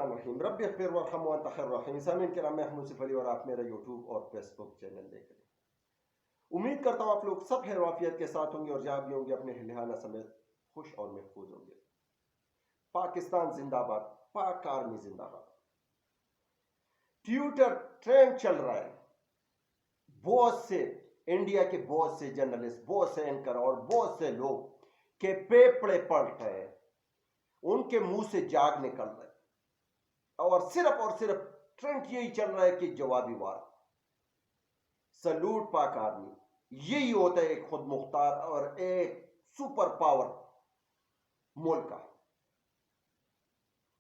الرحمن الرحیم رب اغفر وارحم وانت خیر الراحمین۔ سامعین کرام، میں حمود صفری اور آپ میرا یوٹیوب اور فیس بک چینل دیکھ رہے ہیں۔ امید کرتا ہوں آپ لوگ سب خیر وافیت کے ساتھ ہوں گے اور جہاں بھی ہوں گے اپنے اہلِ سمیت خوش اور محفوظ ہوں گے۔ پاکستان زندہ باد، پاک آرمی زندہ باد۔ ٹویٹر ٹرینڈ چل رہا ہے، بہت سے انڈیا کے بہت سے جرنلسٹ، بہت سے اینکر اور بہت سے لوگ کے پیپڑے پڑھ رہے ہیں، ان کے منہ سے جاگ نکل رہے اور صرف ٹرینڈ یہی چل رہا ہے کہ جوابی وار۔ سلوٹ پاک آرمی، یہی ہوتا ہے ایک خود مختار اور ایک سپر پاور ملک کا۔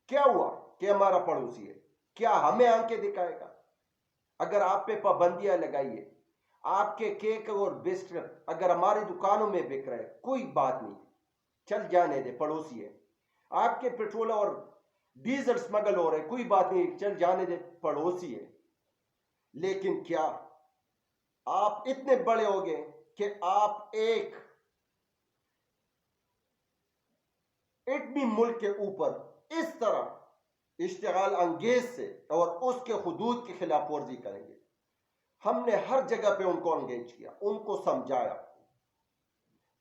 کیا ہوا کہ ہمارا پڑوسی ہے، کیا ہمیں آنکھیں دکھائے گا؟ اگر آپ پہ پابندیاں لگائیے، آپ کے کیک اور بسکٹ اگر ہماری دکانوں میں بک رہے، کوئی بات نہیں، چل جانے دے، پڑوسی ہے۔ آپ کے پیٹرول اور ڈیزل سمگل ہو رہے، کوئی بات نہیں، چل جانے دے، پڑوسی ہے۔ لیکن کیا آپ اتنے بڑے ہو گئے کہ آپ ایک ایٹمی ملک کے اوپر اس طرح اشتعال انگیز سے اور اس کے حدود کی خلاف ورزی کریں گے؟ ہم نے ہر جگہ پہ ان کو انگیج کیا، ان کو سمجھایا،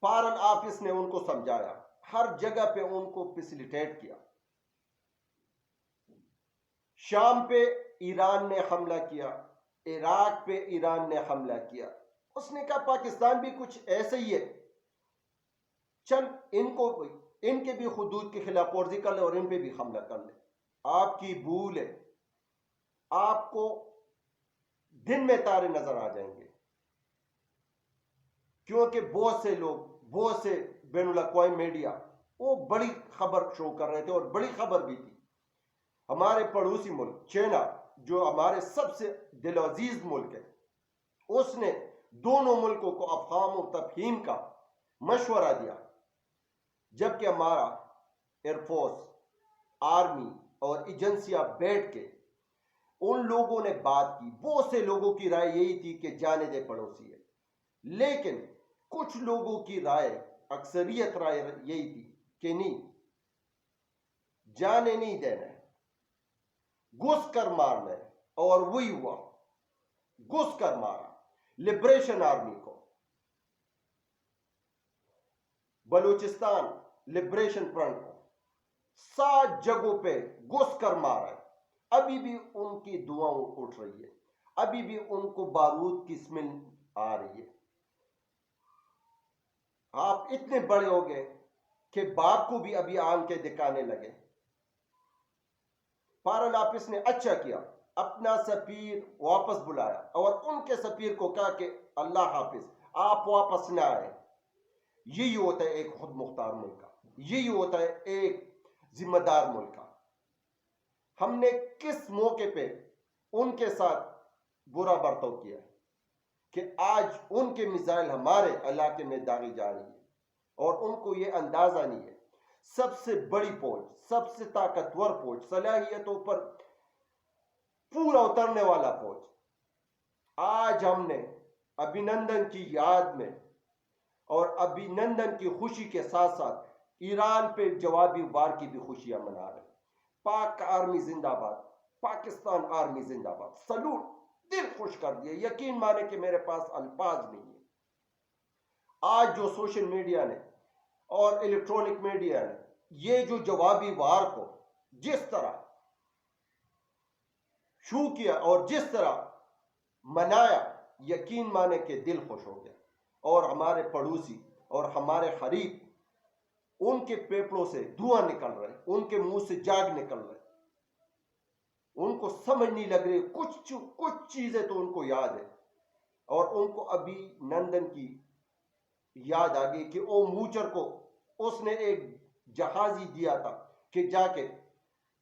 فارن آفس نے ان کو سمجھایا، ہر جگہ پہ ان کو فیسیلیٹیٹ کیا۔ شام پہ ایران نے حملہ کیا، عراق پہ ایران نے حملہ کیا، اس نے کہا پاکستان بھی کچھ ایسے ہی ہے، چل ان کے بھی حدود کی خلاف ورزی کر لے اور ان پہ بھی حملہ کر لے۔ آپ کی بھول ہے، آپ کو دن میں تارے نظر آ جائیں گے، کیونکہ بہت سے لوگ، بہت سے بین الاقوامی میڈیا وہ بڑی خبر شو کر رہے تھے اور بڑی خبر بھی تھی۔ ہمارے پڑوسی ملک چائنا، جو ہمارے سب سے دل عزیز ملک ہے، اس نے دونوں ملکوں کو افہام و تفہیم کا مشورہ دیا، جبکہ ہمارا ایئر فورس، آرمی اور ایجنسیاں بیٹھ کے ان لوگوں نے بات کی۔ بہت سے لوگوں کی رائے یہی تھی کہ جانے دے، پڑوسی ہے، لیکن کچھ لوگوں کی رائے، اکثریت رائے یہی تھی کہ نہیں، جانے نہیں دینا ہے، گھس کر مارنا ہے۔ اور وہی ہوا، گھس کر مارا لبریشن آرمی کو۔ بلوچستان لبریشن فرنٹ کو 7 جگہوں پہ گھس کر مارا ہے۔ ابھی بھی ان کی دعاؤں اٹھ رہی ہے، ابھی بھی ان کو بارود کی اسمیل آ رہی ہے۔ آپ اتنے بڑے ہو گئے کہ باپ کو بھی ابھی آنکھیں دکھانے لگے۔ فارن آفس نے اچھا کیا، اپنا سفیر واپس بلایا اور ان کے سفیر کو کہا کہ اللہ حافظ، آپ واپس نہ آئے۔ یہی ہوتا ہے ایک خود مختار ملک کا، یہی ہوتا ہے ایک ذمہ دار ملک کا۔ ہم نے کس موقع پہ ان کے ساتھ برا برتاؤ کیا ہے کہ آج ان کے میزائل ہمارے علاقے میں داغی جا رہی ہے اور ان کو یہ اندازہ نہیں ہے۔ سب سے بڑی فوج، سب سے طاقتور فوج، صلاحیتوں پر پورا اترنے والا فوج، آج ہم نے ابھینندن کی یاد میں اور ابھینندن کی خوشی کے ساتھ ساتھ ایران پہ جوابی وار کی بھی خوشیاں منا رہے ہیں۔ پاک آرمی زندہ باد، پاکستان آرمی زندہ باد۔ سلوٹ، دل خوش کر دیا، یقین مانے کہ میرے پاس الفاظ نہیں ہے۔ آج جو سوشل میڈیا نے اور الیکٹرونک میڈیا نے یہ جو جوابی وار کو جس طرح شو کیا اور جس طرح منایا، یقین مانے کہ دل خوش ہو گیا۔ اور ہمارے پڑوسی اور ہمارے حریف، ان کے پیپڑوں سے دھواں نکل رہے، ان کے منہ سے جاگ نکل رہے، ان کو سمجھ نہیں لگ رہی، کچھ چیزیں تو ان کو یاد ہے، اور ان کو ابھی نندن کی یاد آ گئی کہ او موچر کو اس نے ایک جہاز ہی دیا تھا کہ جا کے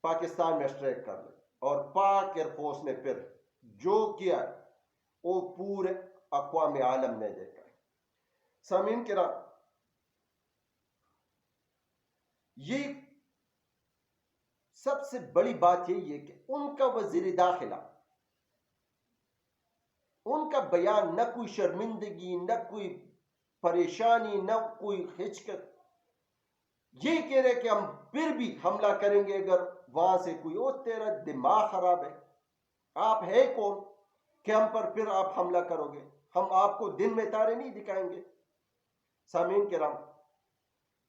پاکستان میں اسٹرائک کر لے، اور پاک ایئر فورس نے پھر جو کیا وہ پورے اقوام عالم نے دیکھا ہے۔ سامعین کرام، یہ سب سے بڑی بات یہی ہے کہ ان کا وزیر داخلہ، ان کا بیان نہ کوئی شرمندگی، نہ کوئی پریشانی، نہ کوئی ہچکچ، یہ کہہ رہے کہ ہم پھر بھی حملہ کریں گے اگر وہاں سے کوئی او تیرا دماغ خراب ہے، آپ ہے کون کہ ہم پر پھر آپ حملہ کرو گے؟ ہم آپ کو دن میں تارے نہیں دکھائیں گے۔ سامعین کرام،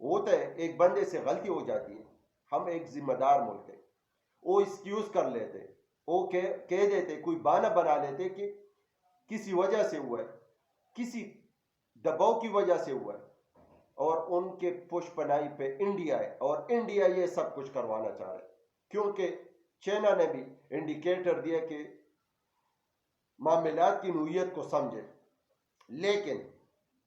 ہوتا ہے ایک بندے سے غلطی ہو جاتی ہے، ہم ایک ذمہ دار ملک ہے، وہ ایکسکیوز کر لیتے، وہ کہہ دیتے، کوئی بہانہ بنا لیتے کہ کسی وجہ سے ہوا ہے، کسی دباؤ کی وجہ سے ہوا ہے، اور ان کے پش پناہی پہ انڈیا ہے، اور انڈیا یہ سب کچھ کروانا چاہ رہا ہے، کیونکہ چائنا نے بھی انڈیکیٹر دیا کہ معاملات کی نوعیت کو سمجھے، لیکن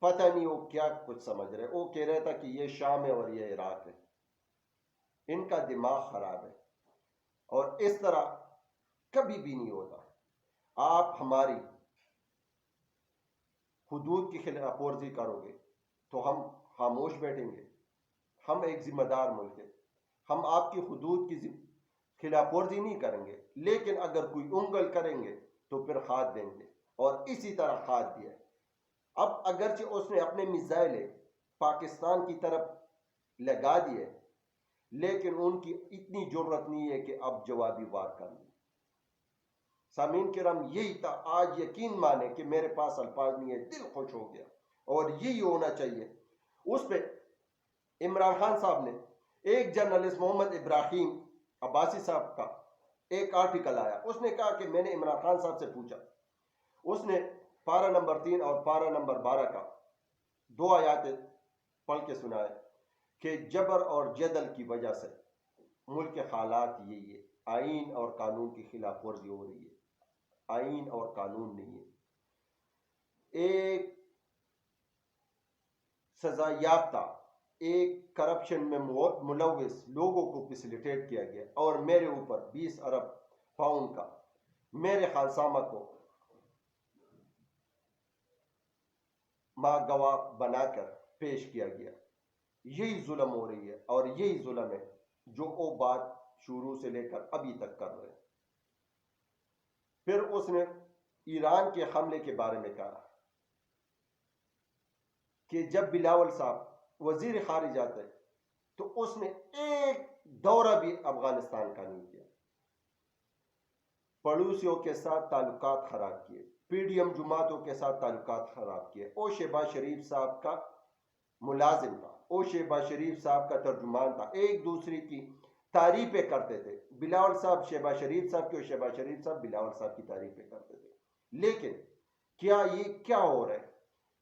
پتہ نہیں وہ کیا کچھ سمجھ رہے، وہ کہہ رہا تھا کہ یہ شام ہے اور یہ عراق ہے۔ ان کا دماغ خراب ہے، اور اس طرح کبھی بھی نہیں ہوتا۔ آپ ہماری حدود کی خلاف ورزی کرو گے تو ہم خاموش بیٹھیں گے؟ ہم ایک ذمہ دار ملک ہے، ہم آپ کی حدود کی خلاف ورزی نہیں کریں گے، لیکن اگر کوئی انگل کریں گے تو پھر ہاتھ دیں گے، اور اسی طرح ہاتھ دیا۔ اب اگرچہ اس نے اپنے میزائل پاکستان کی طرف لگا دیے، لیکن ان کی اتنی ضرورت نہیں ہے کہ اب جوابی وار کر لیں۔ سامعین کرام، یہی تھا، آج یقین مانے کہ میرے پاس الفاظ نہیں ہے، دل خوش ہو گیا، اور یہی ہونا چاہیے۔ اس پہ عمران خان صاحب نے ایک جرنلسٹ محمد ابراہیم عباسی صاحب کا ایک آرٹیکل آیا، اس نے کہا کہ میں نے عمران خان صاحب سے پوچھا، اس نے پارہ نمبر 3 اور پارہ نمبر 12 کا 2 آیات پڑھ کے سنائے کہ جبر اور جدل کی وجہ سے ملک کے حالات یہی ہے، آئین اور قانون کی خلاف ورزی ہو رہی ہے، آئین اور قانون نہیں ہے۔ ایک سزا یافتہ، ایک کرپشن میں ملوث لوگوں کو فیسیلیٹیٹ کیا گیا، اور میرے اوپر 20 ارب پاؤنڈ کا میرے خالصامہ کو ماں گواہ بنا کر پیش کیا گیا۔ یہی ظلم ہو رہی ہے، اور یہی ظلم ہے جو وہ بات شروع سے لے کر ابھی تک کر رہے ہیں۔ پھر اس نے ایران کے حملے کے بارے میں کہا کہ جب بلاول صاحب وزیر خارجہ تھے تو اس نے ایک دورہ بھی افغانستان کا نہیں کیا، پڑوسیوں کے ساتھ تعلقات خراب کیے، پی ڈی ایم جماعتوں کے ساتھ تعلقات خراب کیے۔ او شہباز شریف صاحب کا ملازم تھا، او شہباز شریف صاحب کا ترجمان تھا، ایک دوسرے کی تعریفیں کرتے تھے، بلاول صاحب شہباز شریف صاحب کی اور شہباز شریف صاحب بلاول صاحب کی تعریفیں کرتے تھے۔ لیکن کیا یہ کیا ہو رہا ہے؟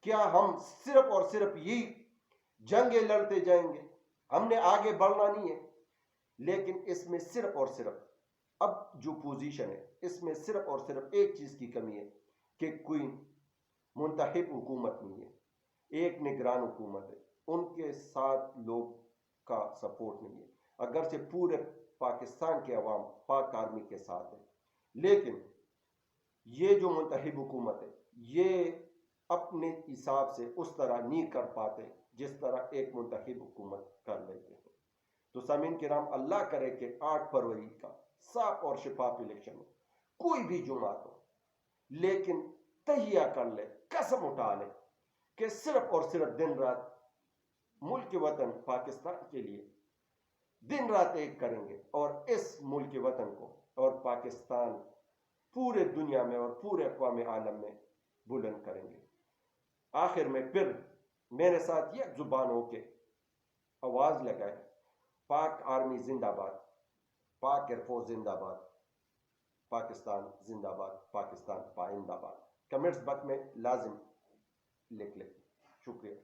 کیا ہم صرف اور صرف یہی جنگیں لڑتے جائیں گے؟ ہم نے آگے بڑھنا نہیں ہے، لیکن اس میں صرف اور صرف اب جو پوزیشن ہے، اس میں صرف اور صرف ایک چیز کی کمی ہے کہ کوئی منتخب حکومت نہیں ہے، ایک نگران حکومت ہے، ان کے ساتھ لوگ کا سپورٹ نہیں ہے، اگرچہ پورے پاکستان کے عوام پاک آرمی کے ساتھ ہے، لیکن یہ جو منتخب حکومت ہے یہ اپنے حساب سے اس طرح نہیں کر پاتے جس طرح ایک منتخب حکومت کر لیتے ہیں۔ تو سامعین کرام، اللہ کرے کہ 8 فروری کا صاف اور شفاف الیکشن ہو، کوئی بھی جماعت ہو، لیکن تہیہ کر لے، قسم اٹھا لے کہ صرف اور صرف دن رات ملک وطن پاکستان کے لیے دن رات ایک کریں گے، اور اس ملک وطن کو اور پاکستان پورے دنیا میں اور پورے اقوام عالم میں بلند کریں گے۔ آخر میں پھر میرے ساتھ یک زبان ہو کے آواز لگائے، پاک آرمی زندہ باد، پاک ایئر فورس زندہ باد، پاکستان زندہ باد، پاکستان پائندہ باد۔ کمنٹس باکس میں لازم لکھ لیں۔ شکریہ۔